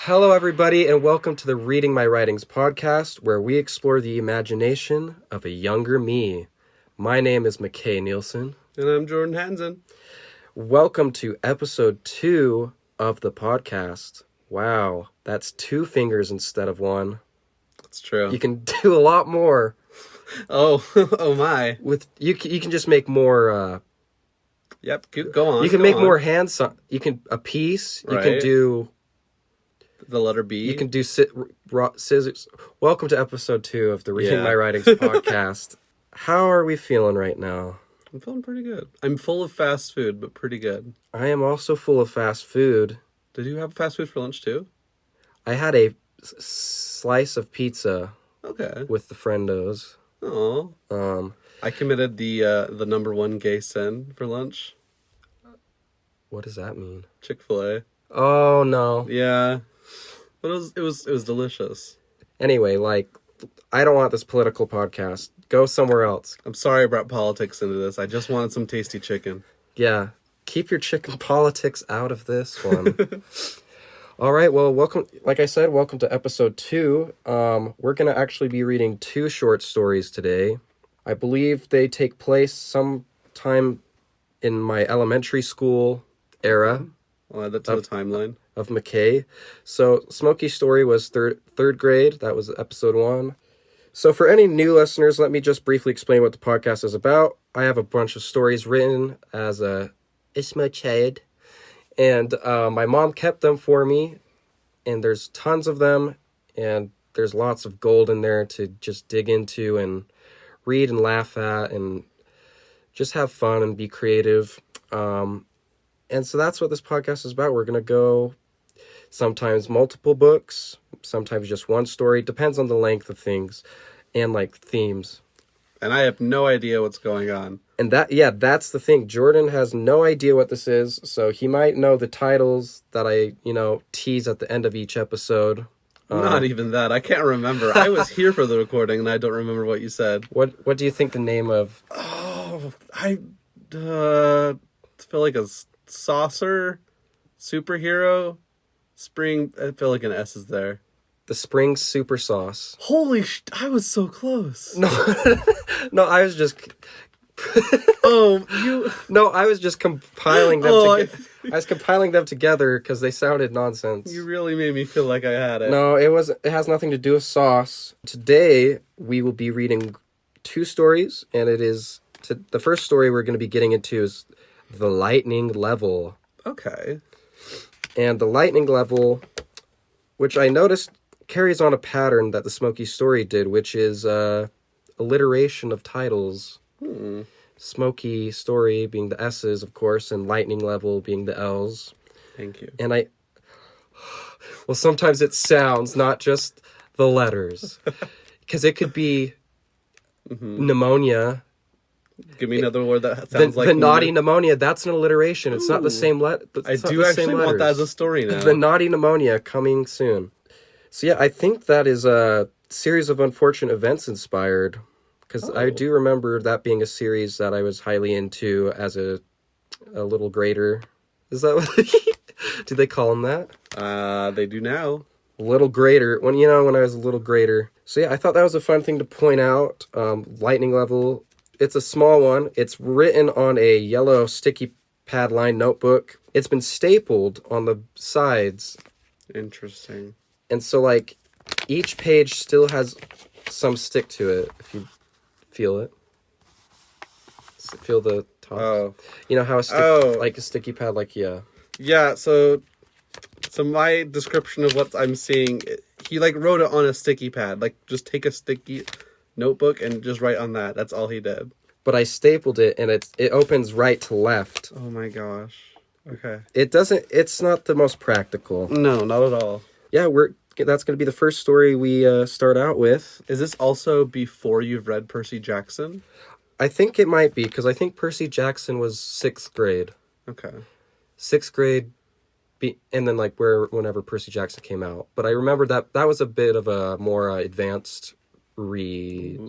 Hello, everybody, and welcome to the Reading My Writings podcast, where we explore the imagination of a younger me. My name is McKay Nielsen. And I'm Jordan Hansen. Welcome to episode 2 of the podcast. Wow, that's 2 fingers instead of 1. That's true. You can do a lot more. Oh my. You can just make more. Yep, go on. You can make more hand You can a piece. You can Right. do the letter B. You can do scissors. Welcome to episode 2 of the Reading My Writings podcast. How are we feeling right now? I'm feeling pretty good. I'm full of fast food, but pretty good. I am also full of fast food. Did you have fast food for lunch too? I had a slice of pizza Okay. with the friendos. Oh. I committed the number 1 gay sin for lunch. What does that mean? Chick-fil-A. Oh no. Yeah. But it was delicious. Anyway, I don't want this political podcast. Go somewhere else. I'm sorry I brought politics into this. I just wanted some tasty chicken. Yeah. Keep your chicken politics out of this one. All right, well, welcome. Like I said, welcome to episode 2. We're going to actually be reading 2 short stories today. I believe they take place sometime in my elementary school era. I'll add that to the timeline. Of McKay. So Smokey's story was third grade. That was episode 1. So for any new listeners, let me just briefly explain what the podcast is about. I have a bunch of stories written as a Isma child, and my mom kept them for me, and there's tons of them, and there's lots of gold in there to just dig into and read and laugh at and just have fun and be creative. And so that's what this podcast is about. We're going to go sometimes multiple books, sometimes just one story. Depends on the length of things and themes. And I have no idea what's going on. And that's the thing. Jordan has no idea what this is, so he might know the titles that I, tease at the end of each episode. Not even that. I can't remember. I was here for the recording and I don't remember what you said. What do you think the name of? Oh, I feel like a saucer superhero spring. I feel like an S is there. The Spring Super Sauce. Holy I was so close. No, no, I was just. No, I was just compiling them. I was compiling them together because they sounded nonsense. You really made me feel like I had it. No, it has nothing to do with sauce. Today we will be reading 2 stories, and the first story we're going to be getting into is The Lightning Level. Okay. And The Lightning Level, which I noticed carries on a pattern that the Smokey story did, which is alliteration of titles. Smokey story being the S's, of course, and Lightning Level being the L's. Thank you. And well, sometimes it sounds, not just the letters. Because it could be pneumonia. Give me another word that sounds like... The naughty pneumonia, that's an alliteration. It's not the same letter. I do actually want that as a story now. The naughty pneumonia coming soon. So yeah, I think that is a series of unfortunate events inspired. Because I do remember that being a series that I was highly into as a little grader. Is that what... do they call them that? They do now. Little grader. When I was a little grader. So yeah, I thought that was a fun thing to point out. Lightning Level. It's a small one. It's written on a yellow sticky pad lined notebook. It's been stapled on the sides. Interesting. And so each page still has some stick to it, if you feel it. Feel the top. Oh. You know how a sticky pad, yeah. Yeah, so my description of what I'm seeing, he wrote it on a sticky pad. Just take a sticky notebook and just write on that. That's all he did. But I stapled it, and it opens right to left. Oh my gosh. Okay. It's not the most practical. No, not at all. Yeah, that's going to be the first story we start out with. Is this also before you've read Percy Jackson? I think it might be, because I think Percy Jackson was 6th grade. Okay. 6th grade And then like whenever Percy Jackson came out. But I remember that was a bit of a more advanced read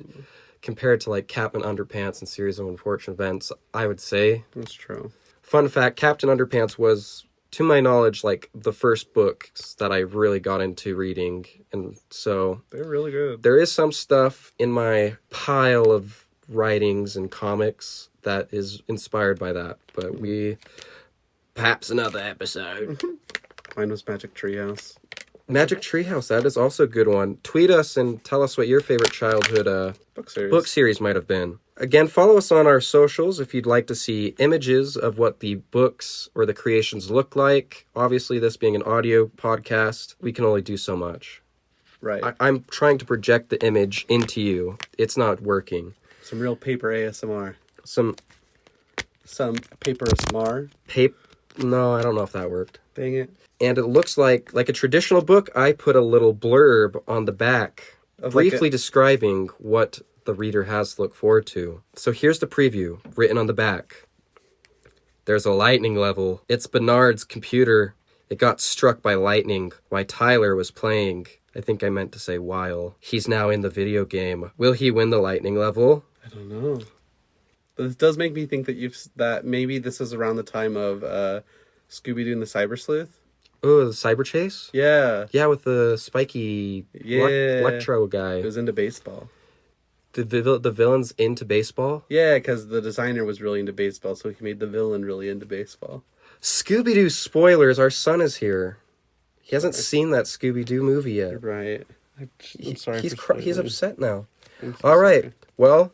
compared to like Captain Underpants and Series of Unfortunate Events, I would say. That's true. Fun fact, Captain Underpants was, to my knowledge, like the first books that I really got into reading. And so They're really good. there is some stuff in my pile of writings and comics that is inspired by that. But perhaps another episode. Mine was Magic Treehouse. Magic Treehouse, that is also a good one. Tweet us and tell us what your favorite childhood book series might have been. Again, follow us on our socials if you'd like to see images of what the books or the creations look like. Obviously, this being an audio podcast, we can only do so much. Right. I'm trying to project the image into you. It's not working. Some real paper ASMR. Some paper ASMR. No, I don't know if that worked. Dang it. And it looks like a traditional book. I put a little blurb on the back, briefly describing what the reader has to look forward to. So here's the preview, written on the back. There's a lightning level. It's Bernard's computer. It got struck by lightning while Tyler was playing. I think I meant to say while. He's now in the video game. Will he win the lightning level? I don't know. But it does make me think that maybe this is around the time of Scooby-Doo and the Cyber Sleuth. Oh, the cyber chase? Yeah. Yeah, with the spiky electro guy. It was into baseball. The villain's into baseball? Yeah, because the designer was really into baseball, so he made the villain really into baseball. Scooby-Doo spoilers. Our son is here. He hasn't seen that Scooby-Doo movie yet. You're right. I'm sorry. He's upset now. All right. Well,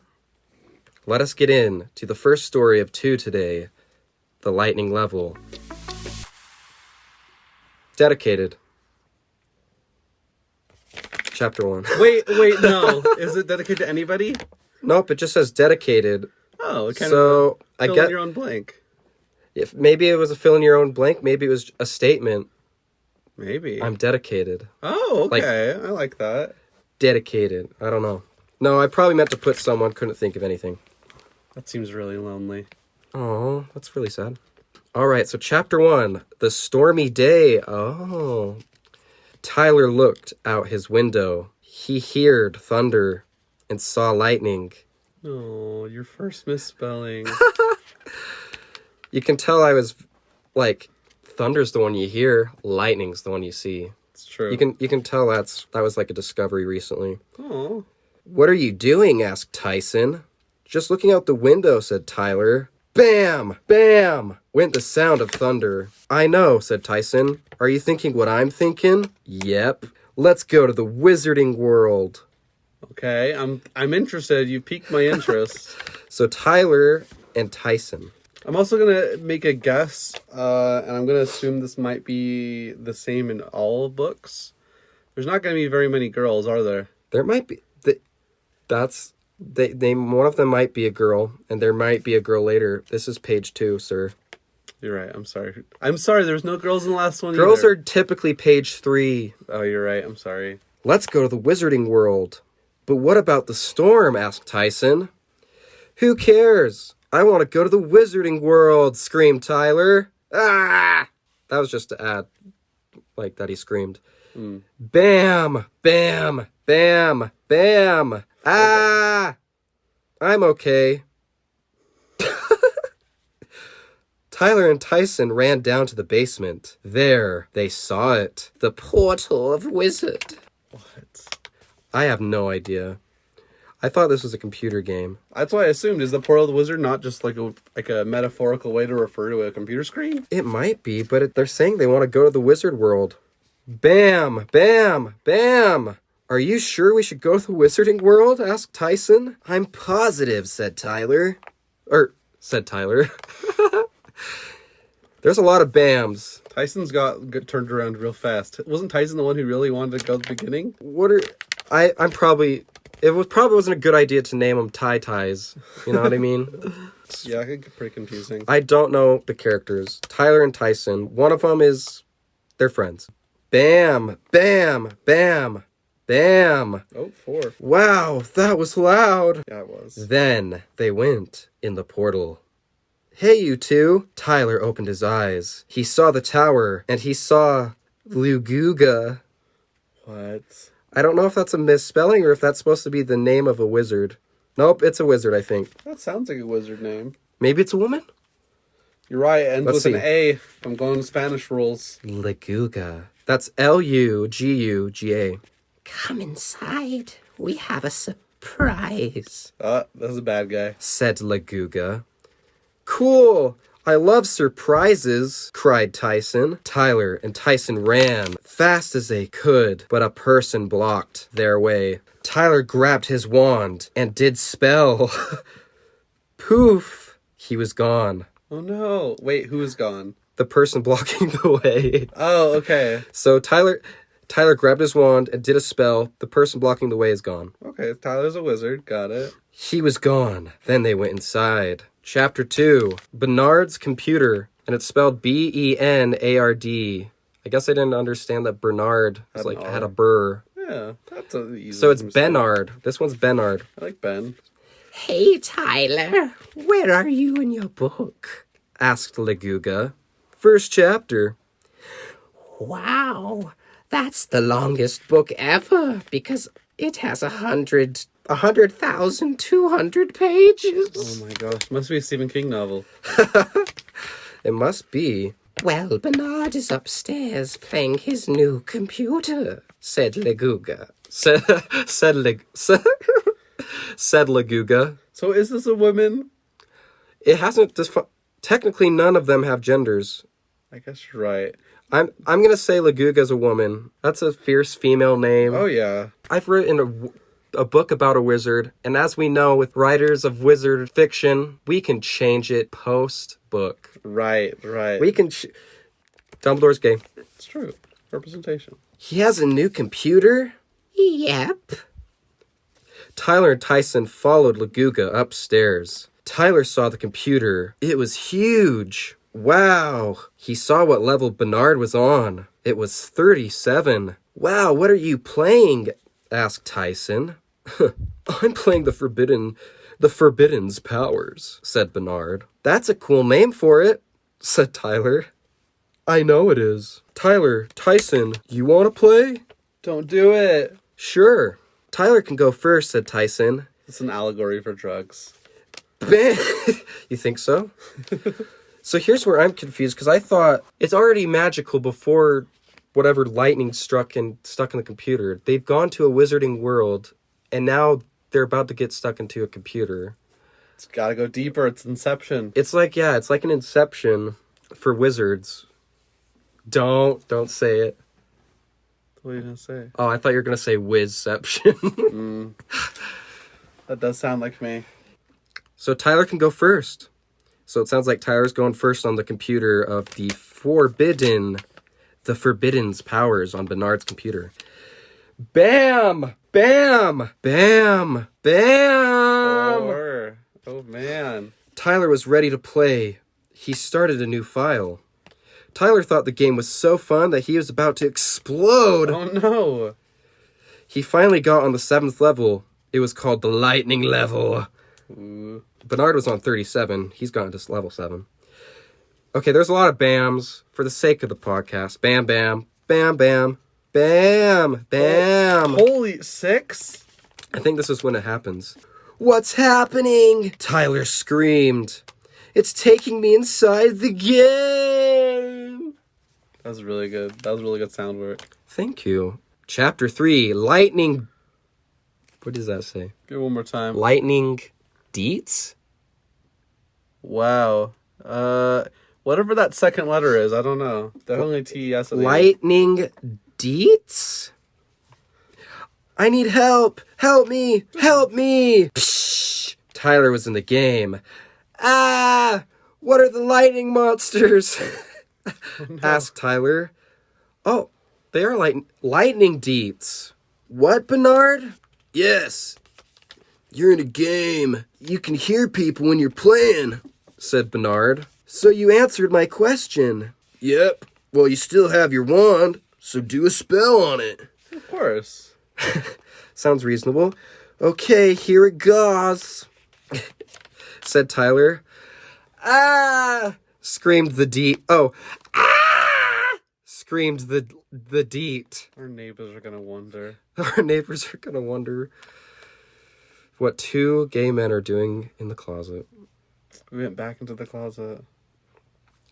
let us get in to the first story of two today. The lightning level. Dedicated. Chapter 1. Wait, no. Is it dedicated to anybody? Nope, it just says dedicated. Oh, it kind so of fill in your own blank. If maybe it was a fill in your own blank, maybe it was a statement. Maybe. I'm dedicated. Oh, okay. I like that. Dedicated. I don't know. No, I probably meant to put someone, couldn't think of anything. That seems really lonely. Oh, that's really sad. All right, so chapter 1, the stormy day. Oh. Tyler looked out his window. He heard thunder and saw lightning. Oh, your first misspelling. You can tell I was like, thunder's the one you hear, lightning's the one you see. It's true. You can tell that was like a discovery recently. Oh. What are you doing? Asked Tyson. Just looking out the window, said Tyler. Bam! Bam! Went the sound of thunder. I know, said Tyson. Are you thinking what I'm thinking? Yep. Let's go to the wizarding world. Okay, I'm interested. You piqued my interest. So Tyler and Tyson. I'm also gonna make a guess, and I'm gonna assume this might be the same in all books. There's not gonna be very many girls, are there? There might be. One of them might be a girl, and there might be a girl later. This is page 2, sir. You're right. I'm sorry. There's no girls in the last one. Girls either. are typically page 3. Oh, you're right. I'm sorry. Let's go to the wizarding world. But what about the storm? Asked Tyson. Who cares? I want to go to the wizarding world, screamed Tyler. Ah! That was just to add, like, that he screamed. Bam! Bam! Bam! Bam! Ah! I'm okay. Tyler and Tyson ran down to the basement. There, they saw it. The portal of wizard. What? I have no idea. I thought this was a computer game. That's what I assumed. Is the portal of the wizard not just like a metaphorical way to refer to a computer screen? It might be, but they're saying they want to go to the wizard world. Bam! Bam! Bam! Are you sure we should go to the wizarding world? Asked Tyson. I'm positive, said Tyler. Said Tyler. There's a lot of bams. Tyson's got turned around real fast. Wasn't Tyson the one who really wanted to go at the beginning? I'm probably... It wasn't a good idea to name them Ties. You know what I mean? Yeah, it could get pretty confusing. I don't know the characters. Tyler and Tyson. One of them is... They're friends. Bam! Bam! Bam! Bam! Oh, 4. Wow, that was loud. Yeah, it was. Then they went in the portal. Hey, you two. Tyler opened his eyes. He saw the tower, and he saw Luguga. What? I don't know if that's a misspelling or if that's supposed to be the name of a wizard. Nope, it's a wizard, I think. That sounds like a wizard name. Maybe it's a woman? You're right, it ends Let's with see. an A. I'm going Spanish rules. Luguga. That's Luguga. Come inside. We have a surprise, That's a bad guy. Said Luguga. Cool. I love surprises, cried Tyson. Tyler and Tyson ran fast as they could, but a person blocked their way. Tyler grabbed his wand and did spell. Poof! He was gone. Oh no. Wait, who is gone? The person blocking the way. Oh, okay. So Tyler grabbed his wand and did a spell. The person blocking the way is gone. Okay, Tyler's a wizard. Got it. He was gone. Then they went inside. Chapter 2. Bernard's computer. And it's spelled Benard. I guess I didn't understand that Bernard was Had an had a R. burr. Yeah, that's a easy. So it's mistake. Benard. This one's Benard. I like Ben. Hey, Tyler. Where are you in your book? Asked Luguga. First chapter. Wow. That's the longest book ever because it has 100,200 pages. Oh my gosh, must be a Stephen King novel. It must be, Well, Bernard is upstairs playing his new computer, said Luguga. said Luguga. So is this a woman? It hasn't, technically none of them have genders. I guess you're right. I'm gonna say Luguga's a woman. That's a fierce female name. Oh yeah. I've written a book about a wizard, and as we know with writers of wizard fiction, we can change it post-book. Right. We can... Dumbledore's gay. It's true. Representation. He has a new computer? Yep. Tyler and Tyson followed Luguga upstairs. Tyler saw the computer. It was huge. Wow. He saw what level Bernard was on. It was 37. Wow, what are you playing? Asked Tyson. I'm playing the Forbidden's powers, said Bernard. That's a cool name for it, said Tyler. I know it is. Tyler, Tyson, you want to play? Don't do it. Sure. Tyler can go first, said Tyson. It's an allegory for drugs. Bam! You think so? So here's where I'm confused, because I thought it's already magical before whatever lightning stuck in the computer. They've gone to a wizarding world, and now they're about to get stuck into a computer. It's gotta go deeper. It's Inception. It's like an Inception for wizards. Don't say it. What are you gonna say? Oh, I thought you were gonna say Wizception. That does sound like me. So Tyler can go first. So it sounds like Tyler's going first on the computer of the Forbidden's powers on Bernard's computer. Bam! Bam! Bam! Bam! Oh man. Tyler was ready to play. He started a new file. Tyler thought the game was so fun that he was about to explode. Oh no. He finally got on the 7th level. It was called the Lightning level. Ooh. Bernard was on 37. He's gotten to level 7. Okay, there's a lot of bams for the sake of the podcast. Bam, bam, bam, bam, bam, bam. Holy 6? I think this is when it happens. What's happening? Tyler screamed. It's taking me inside the game. That was really good. That was really good sound work. Thank you. Chapter 3, Lightning... What does that say? Give it one more time. Lightning deets? Wow. Whatever that second letter is, I don't know. Definitely TES. at the end. Lightning deets? I need help! Help me! Help me! Psh! Tyler was in the game. Ah! What are the lightning monsters? Asked Tyler. Oh, they are lightning deets. What, Bernard? Yes. You're in a game. You can hear people when you're playing, said Bernard. So you answered my question. Yep. Well, you still have your wand, so do a spell on it. Of course. Sounds reasonable. Okay, here it goes, said Tyler. Ah! Screamed the dete. Oh. Ah! Screamed the dete. Our neighbors are gonna wonder. Our neighbors are gonna wonder what two gay men are doing in the closet. We went back into the closet.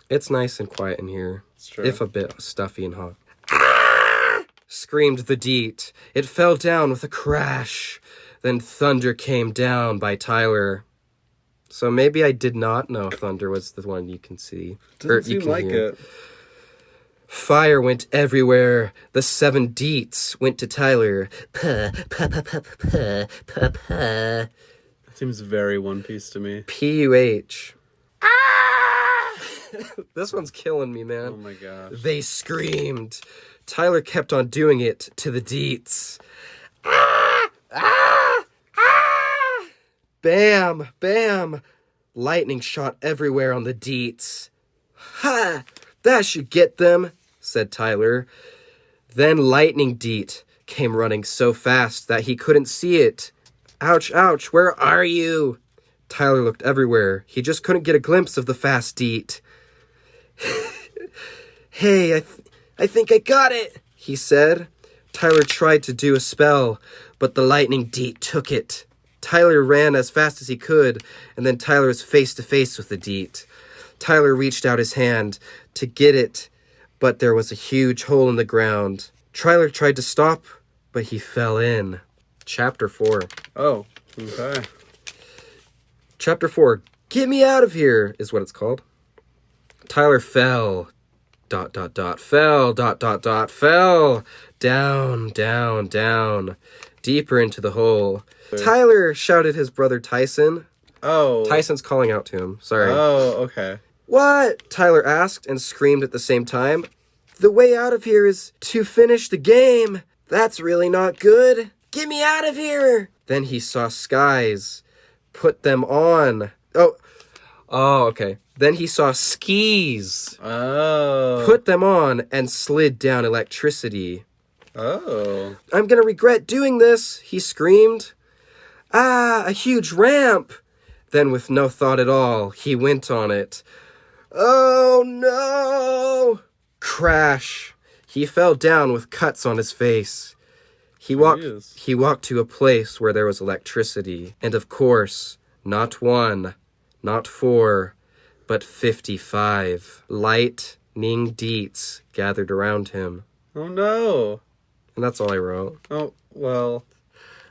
It's nice and quiet in here. It's true. If a bit stuffy and hot. Ah! Screamed the dete. It fell down with a crash. Then thunder came down by Tyler. So maybe I did not know thunder was the one you can see. Doesn't you seem can like hear. it. Fire went everywhere. The 7 deets went to Tyler. Puh, puh, puh, puh, puh, puh, puh. Seems very One Piece to me. P-U-H. Ah! This one's killing me, man. Oh my gosh. They screamed. Tyler kept on doing it to the deets. Ah! Ah! Ah! Bam! Bam! Lightning shot everywhere on the deets. Ha! That should get them, said Tyler. Then Lightning Deet came running so fast that he couldn't see it. Ouch, ouch, where are you? Tyler looked everywhere. He just couldn't get a glimpse of the fast Deet. Hey, I think I got it, he said. Tyler tried to do a spell, but the Lightning Deet took it. Tyler ran as fast as he could, and then Tyler was face to face with the Deet. Tyler reached out his hand to get it, but there was a huge hole in the ground. Tyler tried to stop, but he fell in. Chapter 4. Oh, okay. Chapter 4. Get me out of here, is what it's called. Tyler fell. ... Fell. ... Fell. Down, down, down. Deeper into the hole. Tyler, shouted his brother Tyson. Oh. Tyson's calling out to him. Sorry. Oh, okay. What? Tyler asked and screamed at the same time. The way out of here is to finish the game. That's really not good. Get me out of here. Then he saw skies. Put them on. Oh, okay. Then he saw skis. Oh. Put them on and slid down electricity. Oh. I'm gonna regret doing this, he screamed. Ah, a huge ramp. Then with no thought at all, he went on it. Oh no! Crash. He fell down with cuts on his face. He walked to a place where there was electricity. And of course, not 1, not 4, but 55 lightning deets gathered around him. Oh no. And that's all I wrote. Oh, well.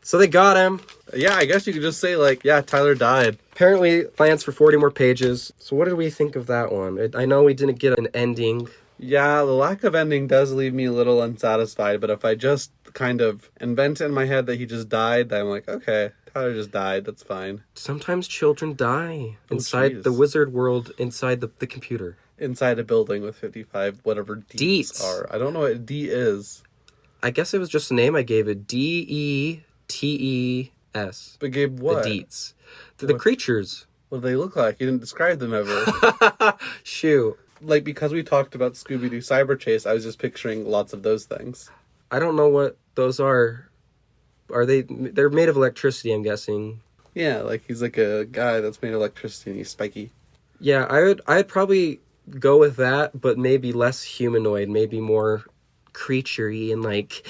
So they got him. Yeah, I guess you could just say, like, yeah, Tyler died. Apparently, plans for 40 more pages. So what did we think of that one? I know we didn't get an ending. Yeah, the lack of ending does leave me a little unsatisfied, but if I just kind of invent in my head that he just died, then I'm like, okay, Tyler just died, that's fine. Sometimes children die inside the wizard world, inside the computer. Inside a building with 55 whatever deets are. I don't know what D is. I guess it was just a name I gave it. DETES. But Gabe, what? The deets. The creatures. What do they look like? You didn't describe them ever. Shoot. Like, because we talked about Scooby-Doo Cyber Chase, I was just picturing lots of those things. I don't know what those are. They're made of electricity, I'm guessing. Yeah, like he's like a guy that's made of electricity and he's spiky. Yeah, I'd probably go with that, but maybe less humanoid, maybe more creature-y and like...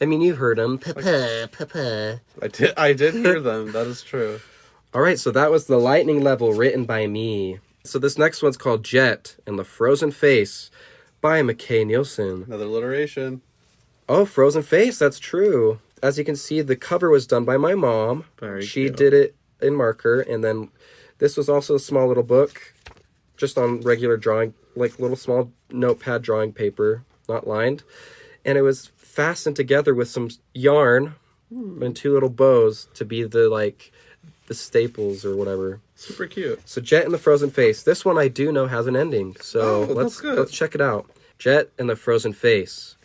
I mean, you heard them. Papa. I did hear them. That is true. All right, so that was the lightning level written by me. So this next one's called Jet and the Frozen Face by McKay Nielsen. Another alliteration. Oh, Frozen Face, that's true. As you can see, the cover was done by my mom. She did it in marker, and then this was also a small little book, just on regular drawing, like little small notepad drawing paper, not lined. And it was fastened together with some yarn and 2 little bows to be the staples or whatever. Super cute. So Jet and the Frozen Face. This one I do know has an ending. So let's check it out. Jet and the Frozen Face.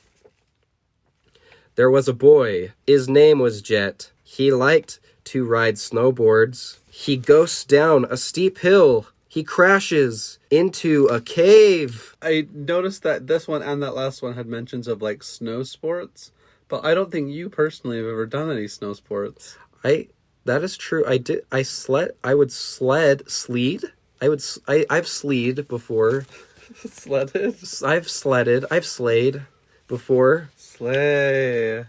There was a boy. His name was Jet. He liked to ride snowboards. He ghosts down a steep hill. He crashes into a cave. I noticed that this one and that last one had mentions of like snow sports, but I don't think you personally have ever done any snow sports. That is true. I would sleed. I've sleed before. Sledded? I've slayed before. Slay.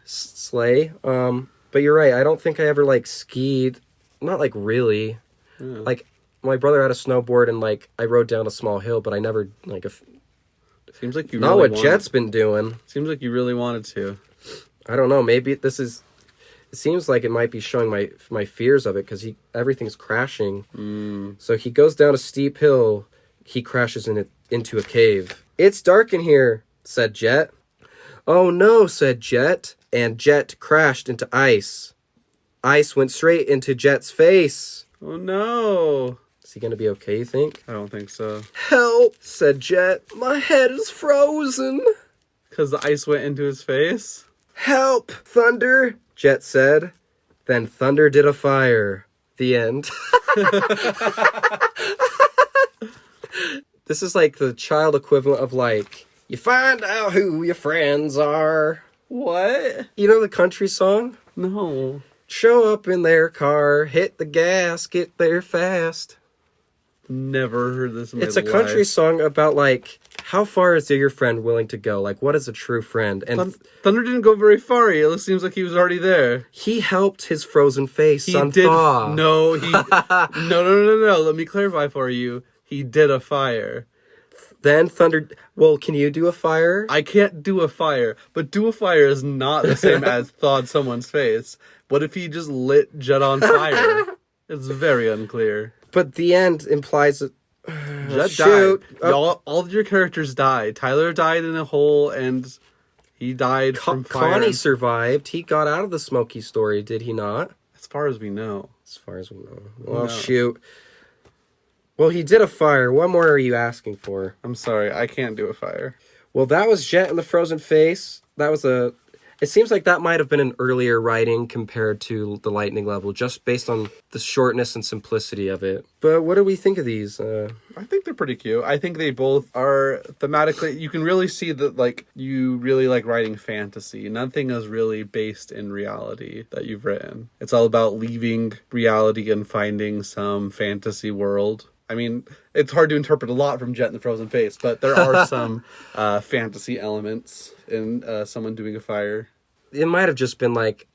But you're right. I don't think I ever like skied. Not like really. Yeah. Like my brother had a snowboard and like I rode down a small hill, but I never like Seems like you not really what Jet's been doing. Seems like you really wanted to. I don't know. Maybe this is. It seems like it might be showing my fears of it because everything's crashing. So he goes down a steep hill. He crashes into a cave. It's dark in here, said Jet. Oh no, said Jet. And Jet crashed into ice. Ice went straight into Jet's face. Oh no. Is he gonna be okay, you think? I don't think so. Help, said Jet. My head is frozen. Because the ice went into his face? Help, Thunder, Jet said. Then Thunder did a fire. The end. This is like the child equivalent of like, you find out who your friends are. What? You know the country song? No. Show up in their car, hit the gas, get there fast. Never heard this in my life. It's a country song about like, how far is your friend willing to go? Like, what is a true friend? And Thunder didn't go very far. It seems like he was already there. he helped his frozen face unthaw. No, no. Let me clarify for you. He did a fire. Then Thunder... Well, can you do a fire? I can't do a fire, but do a fire is not the same as thawed someone's face. What if he just lit Jet on fire? It's very unclear. But the end implies that... Jet shoot. died. All of your characters died. Tyler died in a hole, and he died from fire. Connie survived. He got out of the Smokey story, did he not? As far as we know. As far as we know. Well, No. shoot. Well, he did a fire. What more are you asking for? I'm sorry, I can't do a fire. Well, that was Jet in the Frozen Face. That was a... It seems like that might have been an earlier writing compared to the Lightning level, just based on the shortness and simplicity of it. But what do we think of these? I think they're pretty cute. I think they both are thematically... You can really see that, like, you really like writing fantasy. Nothing is really based in reality that you've written. It's all about leaving reality and finding some fantasy world. I mean, it's hard to interpret a lot from Jet in the Frozen Face, but there are some fantasy elements in someone doing a fire. It might have just been like,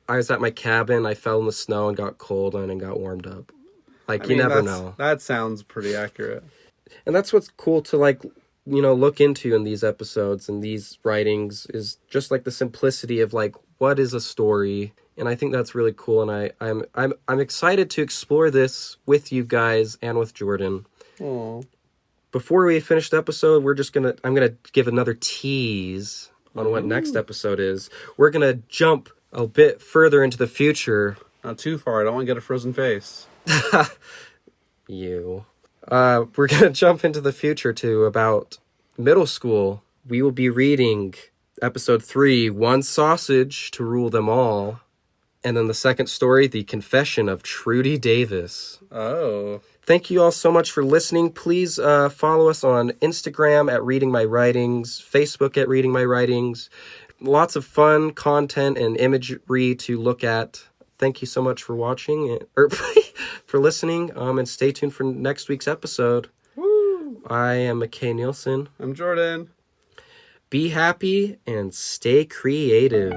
I was at my cabin, I fell in the snow and got cold and got warmed up. Like, you never know. That sounds pretty accurate. And that's what's cool to, like, you know, look into in these episodes and these writings is just like the simplicity of like, what is a story? And I think that's really cool, and I'm excited to explore this with you guys and with Jordan. Aww. Before we finish the episode, I'm gonna give another tease on what next episode is. We're gonna jump a bit further into the future. Not too far. I don't want to get a frozen face. You. We're gonna jump into the future to about middle school. We will be reading episode 3, One Sausage to Rule Them All. And then the second story, The Confession of Trudy Davis. Oh. Thank you all so much for listening. Please follow us on Instagram at Reading My Writings, Facebook at Reading My Writings. Lots of fun content and imagery to look at. Thank you so much for watching, or for listening, and stay tuned for next week's episode. Woo. I am McKay Nielsen. I'm Jordan. Be happy and stay creative.